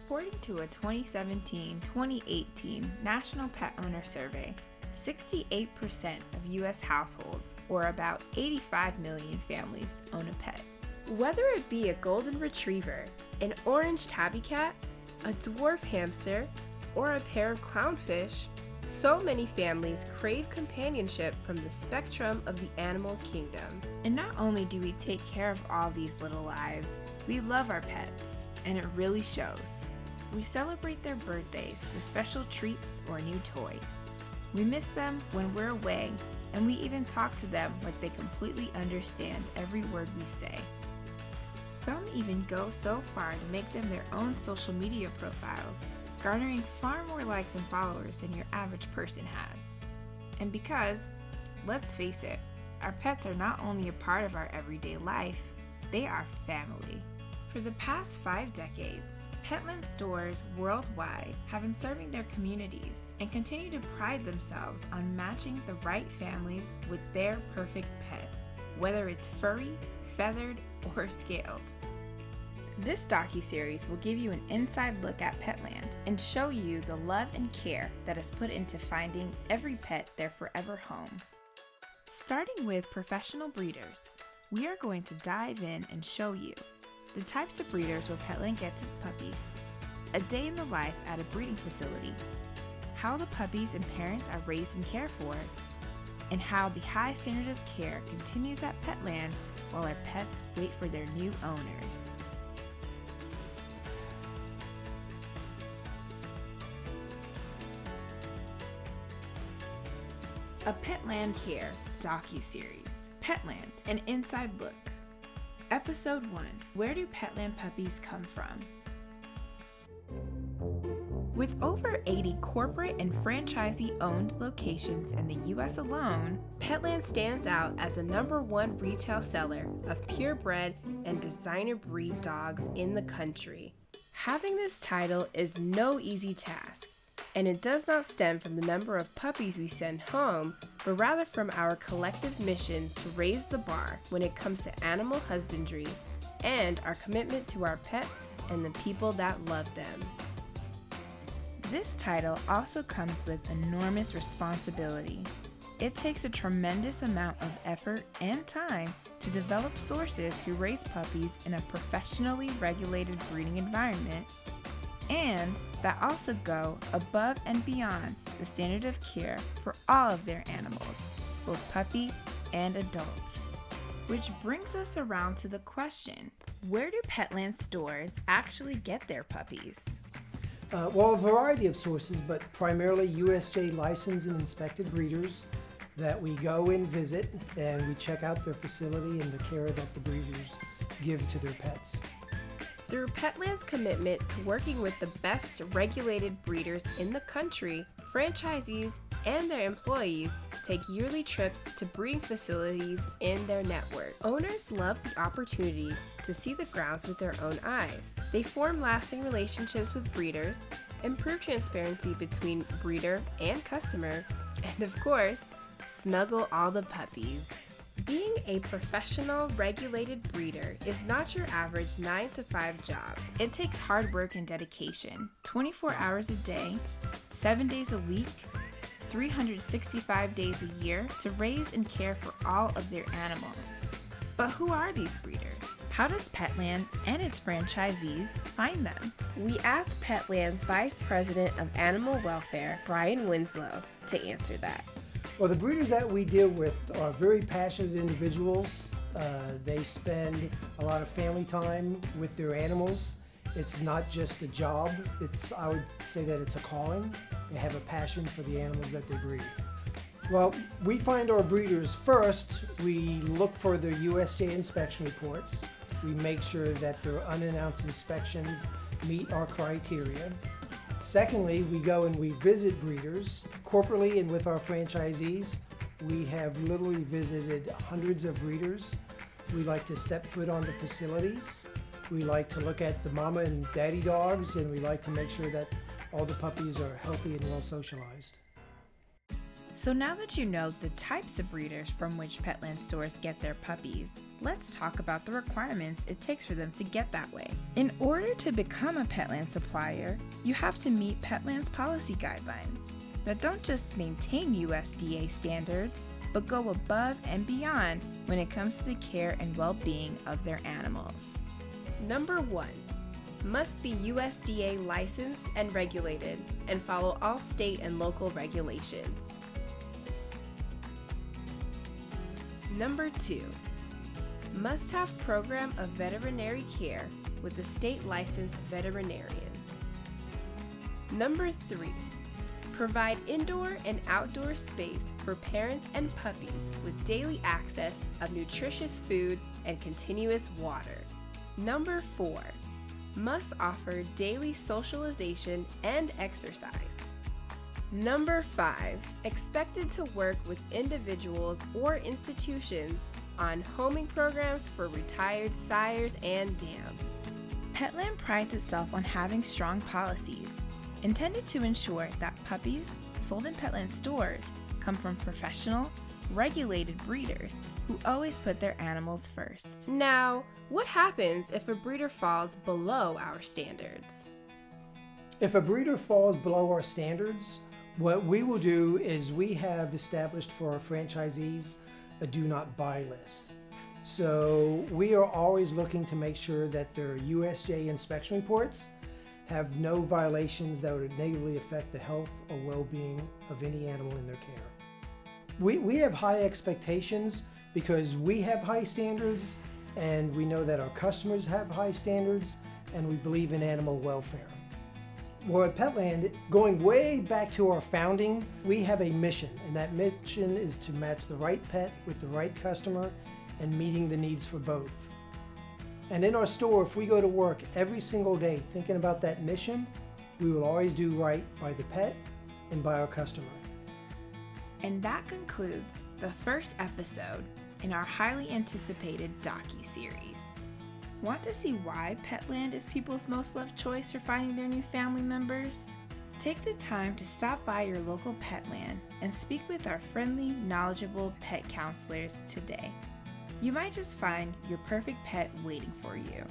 According to a 2017-2018 National Pet Owner Survey, 68% of U.S. households, or about 85 million families, own a pet. Whether it be a golden retriever, an orange tabby cat, a dwarf hamster, or a pair of clownfish, so many families crave companionship from the spectrum of the animal kingdom. And not only do we take care of all these little lives, we love our pets, and it really shows. We celebrate their birthdays with special treats or new toys. We miss them when we're away, and we even talk to them like they completely understand every word we say. Some even go so far to make them their own social media profiles, garnering far more likes and followers than your average person has. And because, let's face it, our pets are not only a part of our everyday life, they are family. For the past 5 decades, Petland stores worldwide have been serving their communities and continue to pride themselves on matching the right families with their perfect pet, whether it's furry, feathered, or scaled. This docu-series will give you an inside look at Petland and show you the love and care that is put into finding every pet their forever home. Starting with professional breeders, we are going to dive in and show you the types of breeders where Petland gets its puppies, a day in the life at a breeding facility, how the puppies and parents are raised and cared for, and how the high standard of care continues at Petland while our pets wait for their new owners. A Petland Cares docu-series, Petland, an inside look. Episode 1, Where do Petland puppies come from? With over 80 corporate and franchisee-owned locations in the U.S. alone, Petland stands out as the #1 retail seller of purebred and designer breed dogs in the country. Having this title is no easy task, and it does not stem from the number of puppies we send home, but rather from our collective mission to raise the bar when it comes to animal husbandry and our commitment to our pets and the people that love them. This title also comes with enormous responsibility. It takes a tremendous amount of effort and time to develop sources who raise puppies in a professionally regulated breeding environment, and that also go above and beyond the standard of care for all of their animals, both puppy and adult. Which brings us around to the question, where do Petland stores actually get their puppies? Well, a variety of sources, but primarily USJ licensed and inspected breeders that we go and visit, and we check out their facility and the care that the breeders give to their pets. Through Petland's commitment to working with the best regulated breeders in the country, franchisees and their employees take yearly trips to breeding facilities in their network. Owners love the opportunity to see the grounds with their own eyes. They form lasting relationships with breeders, improve transparency between breeder and customer, and of course, snuggle all the puppies. Being a professional, regulated breeder is not your average 9-to-5 job. It takes hard work and dedication, 24 hours a day, 7 days a week, 365 days a year to raise and care for all of their animals. But who are these breeders? How does Petland and its franchisees find them? We asked Petland's Vice President of Animal Welfare, Brian Winslow, to answer that. Well, the breeders that we deal with are very passionate individuals. They spend a lot of family time with their animals. It's not just a job. I would say that it's a calling. They have a passion for the animals that they breed. Well, we find our breeders first. We look for their USDA inspection reports. We make sure that their unannounced inspections meet our criteria. Secondly, we go and we visit breeders corporately and with our franchisees. We have literally visited hundreds of breeders. We like to step foot on the facilities. We like to look at the mama and daddy dogs, and we like to make sure that all the puppies are healthy and well socialized. So now that you know the types of breeders from which Petland stores get their puppies, let's talk about the requirements it takes for them to get that way. In order to become a Petland supplier, you have to meet Petland's policy guidelines that don't just maintain USDA standards, but go above and beyond when it comes to the care and well-being of their animals. Number 1. Must be USDA licensed and regulated and follow all state and local regulations. Number 2. Must have program of veterinary care with a state licensed veterinarian. Number 3. Provide indoor and outdoor space for parents and puppies with daily access of nutritious food and continuous water. Number 4. Must offer daily socialization and exercise. Number 5. Expected to work with individuals or institutions on homing programs for retired sires and dams. Petland prides itself on having strong policies intended to ensure that puppies sold in Petland stores come from professional, regulated breeders who always put their animals first. Now, what happens if a breeder falls below our standards? If a breeder falls below our standards, what we will do is we have established for our franchisees a do not buy list. So we are always looking to make sure that their USDA inspection reports have no violations that would negatively affect the health or well-being of any animal in their care. We have high expectations because we have high standards, and we know that our customers have high standards, and we believe in animal welfare. Well, at Petland, going way back to our founding, we have a mission, and that mission is to match the right pet with the right customer and meeting the needs for both. And in our store, if we go to work every single day thinking about that mission, we will always do right by the pet and by our customer. And that concludes the first episode in our highly anticipated Docu-series. Want to see why Petland is people's most loved choice for finding their new family members? Take the time to stop by your local Petland and speak with our friendly, knowledgeable pet counselors today. You might just find your perfect pet waiting for you.